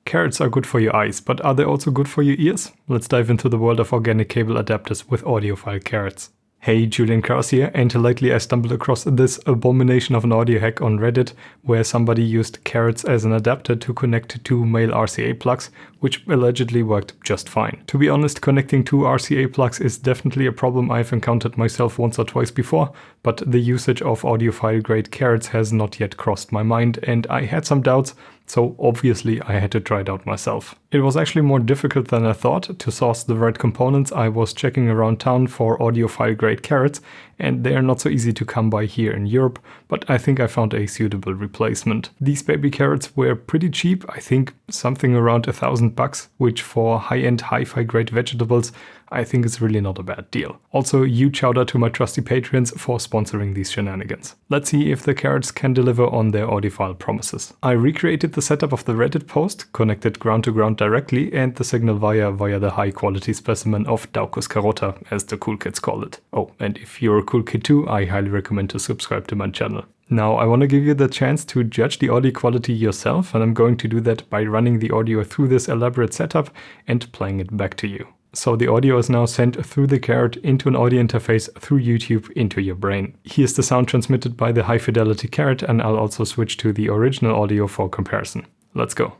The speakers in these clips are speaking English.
Carrots are good for your eyes, but are they also good for your ears? Let's dive into the world of organic cable adapters with Audiophile Carrots. Hey, Julian Krause here, and lately I stumbled across this abomination of an audio hack on Reddit where somebody used carrots as an adapter to connect two male RCA plugs, which allegedly worked just fine. To be honest, connecting two RCA plugs is definitely a problem I've encountered myself once or twice before, but the usage of audiophile grade carrots has not yet crossed my mind, and I had some doubts, so obviously I had to try it out myself. It was actually more difficult than I thought. To source the right components, I was checking around town for audiophile grade carrots, and they are not so easy to come by here in Europe, but I think I found a suitable replacement. These baby carrots were pretty cheap, I think something around $1,000, which for high-end hi-fi grade vegetables I think is really not a bad deal. Also, huge shout out to my trusty patrons for sponsoring these shenanigans. Let's see if the carrots can deliver on their audiophile promises. I recreated the setup of the Reddit post, connected ground to ground directly, and the signal via the high quality specimen of Daucus carota, as the cool kids call it. Oh, and if you're a cool kid too, I highly recommend to subscribe to my channel. Now, I want to give you the chance to judge the audio quality yourself, and I'm going to do that by running the audio through this elaborate setup and playing it back to you. So the audio is now sent through the carrot into an audio interface through YouTube into your brain. Here's the sound transmitted by the high fidelity carrot, and I'll also switch to the original audio for comparison. Let's go.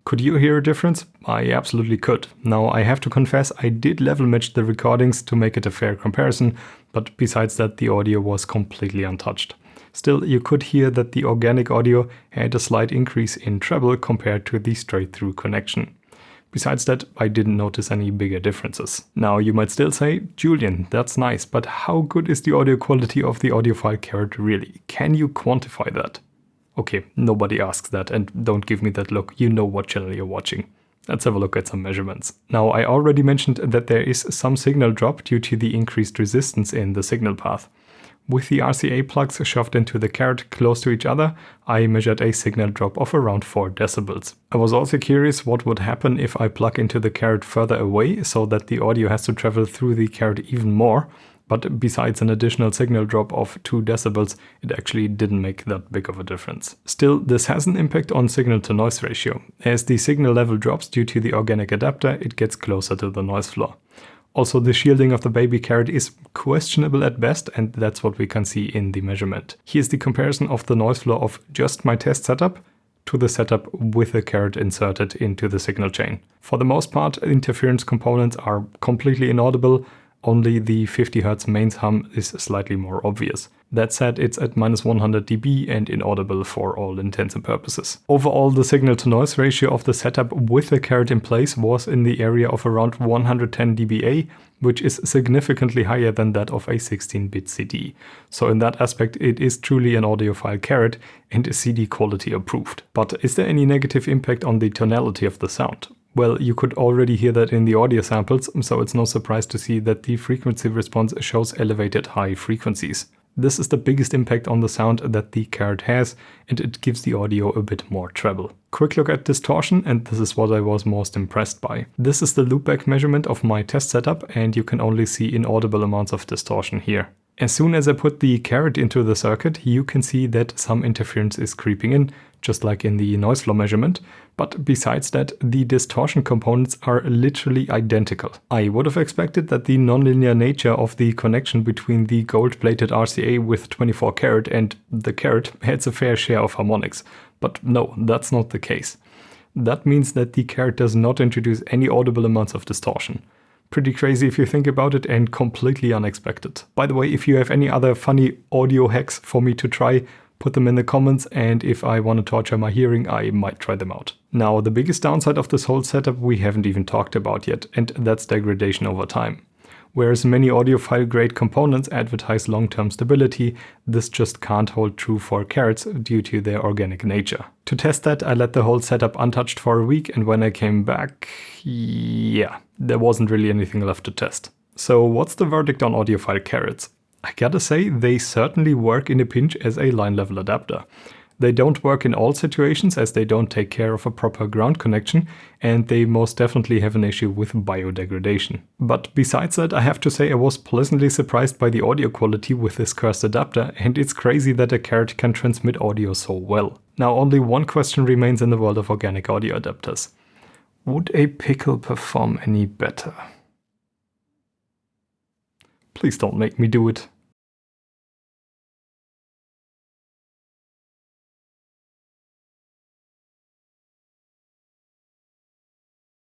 Could you hear a difference? I absolutely could. Now, I have to confess, I did level match the recordings to make it a fair comparison, but besides that, the audio was completely untouched. Still, you could hear that the organic audio had a slight increase in treble compared to the straight-through connection. Besides that, I didn't notice any bigger differences. Now, you might still say, Julian, that's nice, but how good is the audio quality of the audiophile carrot really? Can you quantify that? Okay, nobody asks that, and don't give me that look, you know what channel you're watching. Let's have a look at some measurements. Now, I already mentioned that there is some signal drop due to the increased resistance in the signal path. With the RCA plugs shoved into the carrot close to each other, I measured a signal drop of around 4 decibels. I was also curious what would happen if I plug into the carrot further away, so that the audio has to travel through the carrot even more. But besides an additional signal drop of 2 decibels, it actually didn't make that big of a difference. Still, this has an impact on signal-to-noise ratio. As the signal level drops due to the organic adapter, it gets closer to the noise floor. Also, the shielding of the baby carrot is questionable at best, and that's what we can see in the measurement. Here's the comparison of the noise floor of just my test setup to the setup with the carrot inserted into the signal chain. For the most part, interference components are completely inaudible. Only the 50 Hz mains hum is slightly more obvious. That said, it's at -100 dB and inaudible for all intents and purposes. Overall, the signal-to-noise ratio of the setup with the carrot in place was in the area of around 110 dBA, which is significantly higher than that of a 16-bit CD. So in that aspect, it is truly an audiophile carrot and CD quality approved. But is there any negative impact on the tonality of the sound? Well, you could already hear that in the audio samples, so it's no surprise to see that the frequency response shows elevated high frequencies. This is the biggest impact on the sound that the carrot has, and it gives the audio a bit more treble. Quick look at distortion, and this is what I was most impressed by. This is the loopback measurement of my test setup, and you can only see inaudible amounts of distortion here. As soon as I put the carrot into the circuit, you can see that some interference is creeping in, just like in the noise floor measurement, but besides that, the distortion components are literally identical. I would have expected that the nonlinear nature of the connection between the gold-plated RCA with 24 carat and the carrot has a fair share of harmonics, but no, that's not the case. That means that the carrot does not introduce any audible amounts of distortion. Pretty crazy if you think about it, and completely unexpected. By the way, if you have any other funny audio hacks for me to try, put them in the comments, and if I want to torture my hearing, I might try them out. Now, the biggest downside of this whole setup we haven't even talked about yet, and that's degradation over time. Whereas many audiophile-grade components advertise long-term stability, this just can't hold true for Carrots due to their organic nature. To test that, I let the whole setup untouched for a week, and when I came back, yeah, there wasn't really anything left to test. So what's the verdict on Audiophile Carrots? I gotta say, they certainly work in a pinch as a line level adapter. They don't work in all situations as they don't take care of a proper ground connection, and they most definitely have an issue with biodegradation. But besides that, I have to say I was pleasantly surprised by the audio quality with this cursed adapter, and it's crazy that a Carrot can transmit audio so well. Now only one question remains in the world of organic audio adapters. Would a pickle perform any better? Please don't make me do it.